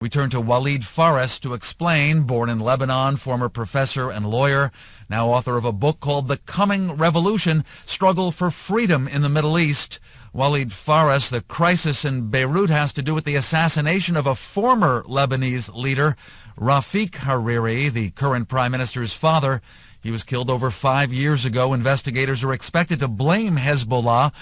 We turn to Walid Phares to explain. Born in Lebanon, former professor and lawyer, now author of a book called The Coming Revolution, Struggle for Freedom in the Middle East. Walid Phares, the crisis in Beirut has to do with the assassination of a former Lebanese leader, Rafik Hariri, the current prime minister's father. He was killed over 5 years ago. Investigators are expected to blame Hezbollah,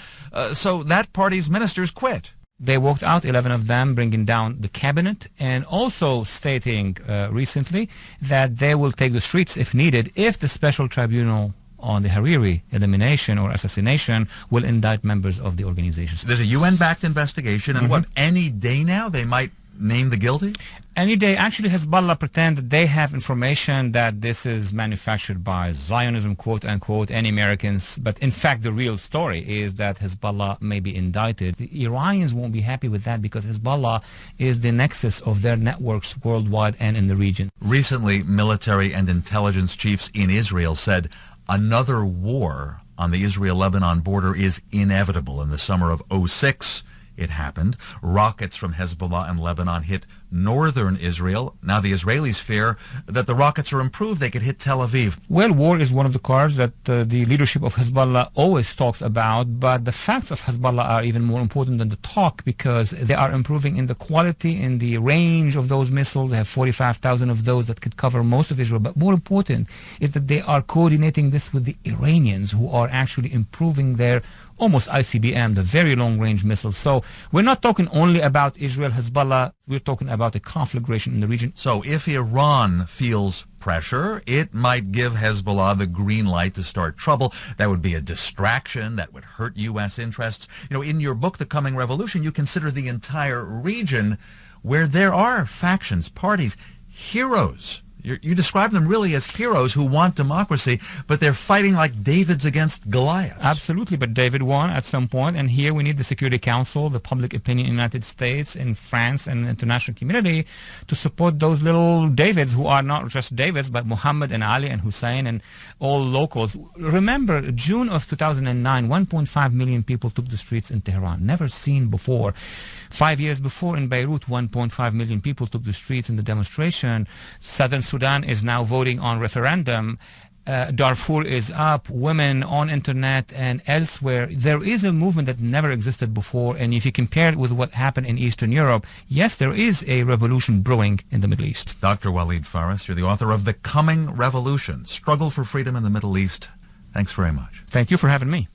so that party's ministers quit. They walked out, 11 of them, bringing down the cabinet, and also stating recently that they will take the streets if needed if the special tribunal on the Hariri elimination or assassination will indict members of the organization. There's a UN-backed investigation, and what, any day now they might name the guilty? Any day. Actually, Hezbollah pretend that they have information that this is manufactured by Zionism, quote unquote, and Americans. But in fact, the real story is that Hezbollah may be indicted. The Iranians won't be happy with that because Hezbollah is the nexus of their networks worldwide and in the region. Recently, military and intelligence chiefs in Israel said another war on the Israel-Lebanon border is inevitable. In the summer of '06, it happened. Rockets from Hezbollah and Lebanon hit northern Israel. Now the Israelis fear that the rockets are improved. They could hit Tel Aviv. Well, war is one of the cards that the leadership of Hezbollah always talks about, but the facts of Hezbollah are even more important than the talk because they are improving in the quality, in the range of those missiles. They have 45,000 of those that could cover most of Israel. But more important is that they are coordinating this with the Iranians, who are actually improving their almost ICBM, the very long-range missiles. So we're not talking only about Israel, Hezbollah. We're talking about a conflagration in the region. So if Iran feels pressure, it might give Hezbollah the green light to start trouble. That would be a distraction. That would hurt U.S. interests. You know, in your book, The Coming Revolution, you consider the entire region where there are factions, parties, heroes. You describe them really as heroes who want democracy, but they're fighting like Davids against Goliath. Absolutely, but David won at some point, and here we need the Security Council, the public opinion in the United States, in France, and the international community to support those little Davids who are not just Davids, but Muhammad and Ali and Hussein and all locals. Remember, June of 2009, 1.5 million people took the streets in Tehran, never seen before. 5 years before in Beirut, 1.5 million people took the streets in the demonstration. Southern Sudan is now voting on referendum. Darfur is up. Women on internet and elsewhere. There is a movement that never existed before. And if you compare it with what happened in Eastern Europe, yes, there is a revolution brewing in the Middle East. Dr. Walid Phares, you're the author of The Coming Revolution, Struggle for Freedom in the Middle East. Thanks very much. Thank you for having me.